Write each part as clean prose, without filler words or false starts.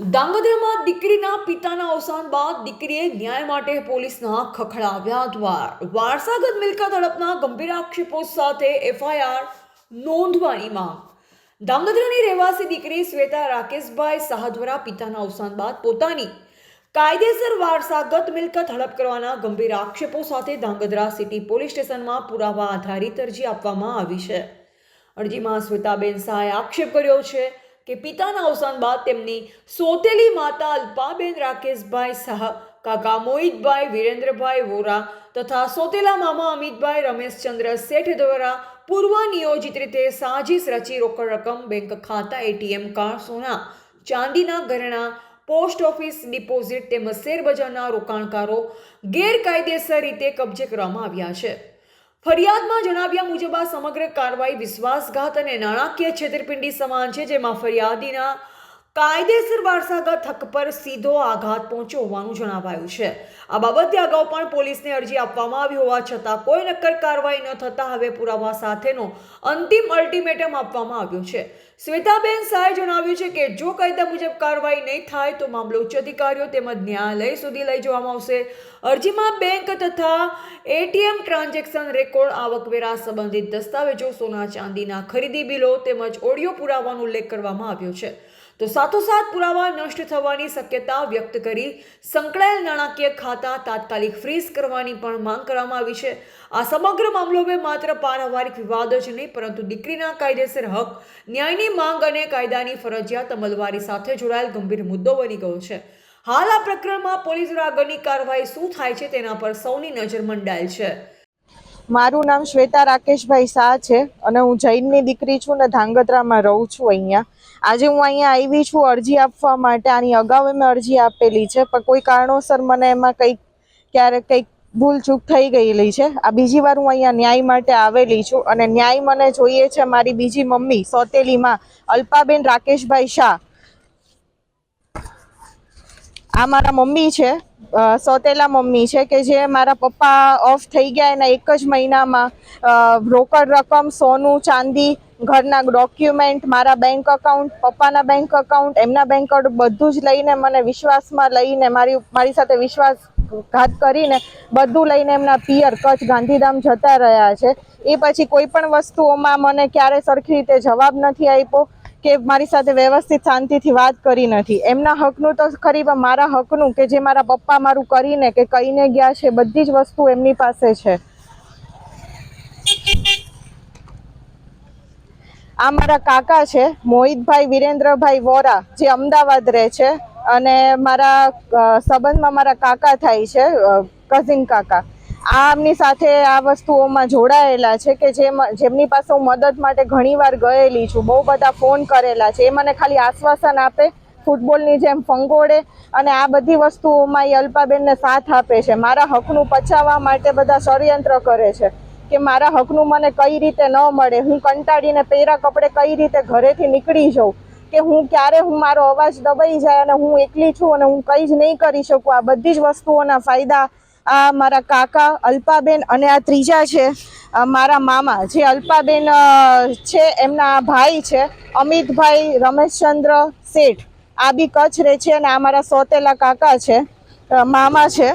ધાંગધ્રામાં દીકરીના પિતાના અવસાન બાદ દીકરીએ ન્યાય માટે પોલીસના ખખડાવ્યા દ્વાર વારસાગત મિલકત હડપના ગંભીર આક્ષેપો સાથે એફઆઈઆર નોંધવાની માંગ ધાંગધ્રાની રહેવાસી દીકરી શ્વેતા રાકેશભાઈ શાહ દ્વારા પિતાના અવસાન બાદ પોતાની કાયદેસર વારસાગત મિલકત હડપ કરવાના ગંભીર આક્ષેપો સાથે ધાંગધ્રા સિટી પોલીસ સ્ટેશનમાં પુરાવા આધારિત અરજી આપવામાં આવી છે। અરજીમાં શ્વેતાબેન શાહે આક્ષેપ કર્યો છે કે પિતાના અવસાન બાદ તેમની સોતેલી માતા અલ્પાબેન રાકેશભાઈ શાહ, કાકા મોહિતભાઈ વિરેન્દ્રભાઈ વોરા તથા સોતેલા મામા અમિતભાઈ રમેશચંદ્ર શેઠ દ્વારા પૂર્વ નિયોજિત રીતે સાજીશ રચી રોકડ રકમ, બેંક ખાતા, એટીએમ કાર્ડ, સોના ચાંદીના ઘરેણા, પોસ્ટ ઓફિસ ડિપોઝિટ તેમજ શેરબજારના રોકાણકારો ગેરકાયદેસર રીતે કબજે કરવામાં આવ્યા છે। ફરિયાદમાં જણાવ્યા મુજબ આ સમગ્ર કાર્યવાહી વિશ્વાસઘાત અને નાણાકીય છેતરપિંડી સમાન છે, જેમાં ફરિયાદીના કાયદેસર વારસાગત હક પર સીધો આઘાત પહોંચ્યો હોવાનું જણાવાયું છે। આ બાબતે અગાઉ પણ પોલીસને અરજી આપવામાં આવી હોવા છતાં કોઈ નક્કર કાર્યવાહી ન થતાં હવે પુરાવા સાથેનો અંતિમ અલ્ટિમેટમ આપવામાં આવ્યો છે। શ્વેતાબેન શાહે જણાવ્યું છે કે જો કાયદા મુજબ કાર્યવાહી નહીં થાય તો મામલો ઉચ્ચ અધિકારીઓ તેમજ ન્યાયાલય સુધી લઈ જવામાં આવશે। અરજીમાં બેંક તથા એટીએમ ટ્રાન્ઝેક્શન રેકોર્ડ, આવકવેરા સંબંધિત દસ્તાવેજો, સોના ચાંદીના ખરીદી બિલો તેમજ ઓડિયો પુરાવાનો ઉલ્લેખ કરવામાં આવ્યો છે। તો સાથોસાથ પુરાવા નષ્ટ થવાની શક્યતા વ્યક્ત કરી સંકળાયેલ નાણાકીય ખાતા તાત્કાલિક ફ્રીઝ કરવાની પણ માંગ કરવામાં આવી છે। આ સમગ્ર મામલો હવે માત્ર પારિવારિક વિવાદ જ નહીં પરંતુ દીકરીના કાયદેસર હક, ન્યાયની માંગ અને કાયદાની ફરજિયાત અમલવારી સાથે જોડાયેલ ગંભીર મુદ્દો બની ગયો છે। હાલ આ પ્રકરણમાં પોલીસ દ્વારા આગળની કાર્યવાહી શું થાય છે તેના પર સૌની નજર મંડાયેલ છે। મારું નામ શ્વેતા રાકેશભાઈ શાહ છે અને હું જૈનની દીકરી છું ને ધાંગધ્રામાં રહું છું। આજે હું અહીંયા આવી છું અરજી આપવા માટે। આની અગાઉ મેં અરજી આપેલી છે પણ કોઈ કારણોસર મને એમાં ક્યારેક ભૂલચૂક થઈ ગયેલી છે। આ બીજી વાર હું અહીંયા ન્યાય માટે આવેલી છું અને ન્યાય મને જોઈએ છે મારી બીજી મમ્મી સોતેલી માં અલ્પાબેન રાકેશભાઈ શાહ। આ મારા મમ્મી છે, સોતેલા મમ્મી છે કે જે મારા પપ્પા ઓફ થઈ ગયા એના એક જ મહિનામાં રોકડ રકમ, સોનું ચાંદી, ઘરના ડોક્યુમેન્ટ, મારા બેંક અકાઉન્ટ, પપ્પાના બેંક અકાઉન્ટ, એમના બેંક અકાઉન્ટ બધું જ લઈને મને વિશ્વાસમાં લઈને મારી સાથે વિશ્વાસઘાત કરીને બધું લઈને એમના પિયર કચ્છ ગાંધીધામ જતા રહ્યા છે। એ પછી કોઈ પણ વસ્તુઓમાં મને ક્યારે સરખી રીતે જવાબ નથી આપ્યો કે મારી સાથે વ્યવસ્થિત શાંતિથી વાત કરી નથી। એમના હકનું તો ખરી પણ મારા હકનું કે જે મારા પપ્પા મારું કરીને કે કહીને ગયા છે બધી જ વસ્તુ એમની પાસે છે। આ મારા કાકા છે મોહિતભાઈ વિરેન્દ્રભાઈ વોરા જે અમદાવાદ રહે છે અને મારા સંબંધમાં મારા કાકા થાય છે, કઝિન કાકા। આમની સાથે આ વસ્તુઓમાં જોડાયેલા છે કે જેમની પાસે હું મદદ માટે ઘણીવાર ગયેલી છું, બહુ બધા ફોન કરેલા છે। એ મને ખાલી આશ્વાસન આપે, ફૂટબોલની જેમ ફંગોળે અને આ બધી વસ્તુઓમાં એ અલ્પાબેનને સાથ આપે છે। મારા હકનું પચાવવા માટે બધા ષડયંત્ર કરે છે કે મારા હકનું મને કઈ રીતે ન મળે, હું કંટાળીને પહેરા કપડે કઈ રીતે ઘરેથી નીકળી જાઉં, કે હું મારો અવાજ દબાઈ જાય અને હું એકલી છું અને હું કંઈ જ નહીં કરી શકું। આ બધી જ વસ્તુઓના ફાયદા આ મારા કાકા અલ્પાબેન અને આ ત્રીજા છે મારા મામા જે અલ્પાબેન છે એમના ભાઈ છે અમિતભાઈ રમેશચંદ્ર શેઠ, આ બી કચ્છ રહે છે અને આ મારા સોતેલા કાકા છે, મામા છે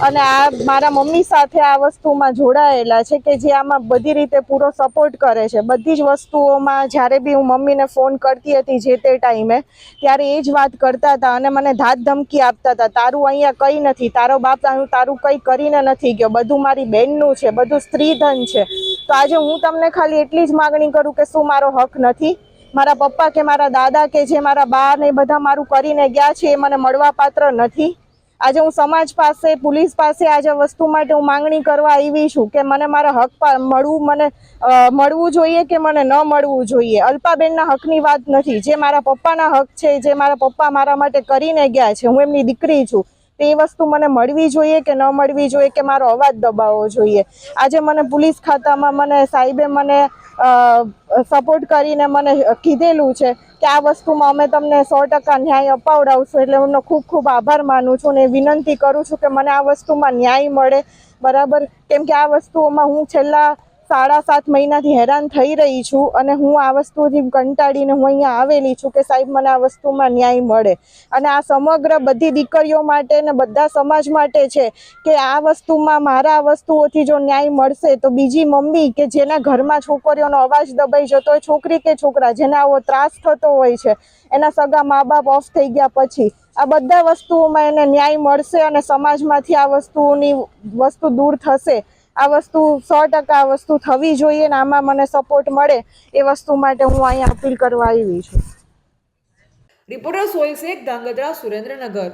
અને આ મારા મમ્મી સાથે આ વસ્તુમાં જોડાયેલા છે કે જે આમાં બધી રીતે પૂરો સપોર્ટ કરે છે। બધી જ વસ્તુઓમાં જ્યારે બી હું મમ્મીને ફોન કરતી હતી જે તે ટાઈમે ત્યારે એ જ વાત કરતા હતા અને મને ધાક ધમકી આપતા હતા, તારું અહીંયા કંઈ નથી, તારો બાપ તારું કંઈ કરીને નથી ગયો, બધું મારી બહેનનું છે, બધું સ્ત્રીધન છે। તો આજે હું તમને ખાલી એટલી જ માગણી કરું કે શું મારો હક નથી? મારા પપ્પા કે મારા દાદા કે જે મારા બા ને બધા મારું કરીને ગયા છે એ મને મળવા પાત્ર નથી? આજે હું સમાજ પાસે, પોલીસ પાસે આજે વસ્તુ માટે હું માંગણી કરવા આવી છું કે મને મારા હક મળવું જોઈએ કે મને ન મળવું જોઈએ। અલ્પાબેનના હકની વાત નથી, જે મારા પપ્પાના હક છે, જે મારા પપ્પા મારા માટે કરીને ગયા છે, હું એમની દીકરી છું, તે વસ્તુ મને મળવી જોઈએ કે ન મળવી જોઈએ કે મારો અવાજ દબાવવો જોઈએ? આજે મને પોલીસ ખાતામાં મને સાહેબે મને સપોર્ટ કરીને મને કીધેલું છે કે આ વસ્તુમાં અમે તમને 100% ન્યાય અપાવડાવશું। એટલે હું ખૂબ ખૂબ આભાર માનું છું ને વિનંતી કરું છું કે મને આ વસ્તુમાં ન્યાય મળે, બરાબર? કેમ કે આ વસ્તુઓમાં હું છેલ્લા 7.5 મહિનાથી હેરાન થઈ રહી છું અને હું આ વસ્તુથી કંટાળીને હું અહીંયા આવેલી છું કે સાહેબ મને આ વસ્તુમાં ન્યાય મળે. અને આ સમગ્ર બધી દીકરીઓ માટે ને બધા સમાજ માટે છે કે આ વસ્તુમાં મારા આ વસ્તુઓથી જો ન્યાય મળશે તો બીજી મમ્મી કે જેના ઘરમાં છોકરીઓનો અવાજ દબાઈ જતો હોય, છોકરી કે છોકરા જેને આવો ત્રાસ થતો હોય છે, એના સગા મા બાપ ઓફ થઈ ગયા પછી આ બધા વસ્તુઓમાં એને ન્યાય મળશે અને સમાજમાંથી આ વસ્તુ દૂર થશે. આ વસ્તુ 100% આ વસ્તુ થવી જોઈએ ને આમાં મને સપોર્ટ મળે એ વસ્તુ માટે હું અહીંયા અપીલ કરવા આવી છું. રિપોર્ટર સોહિલ શેખ, ધાંગધ્રા, સુરેન્દ્રનગર.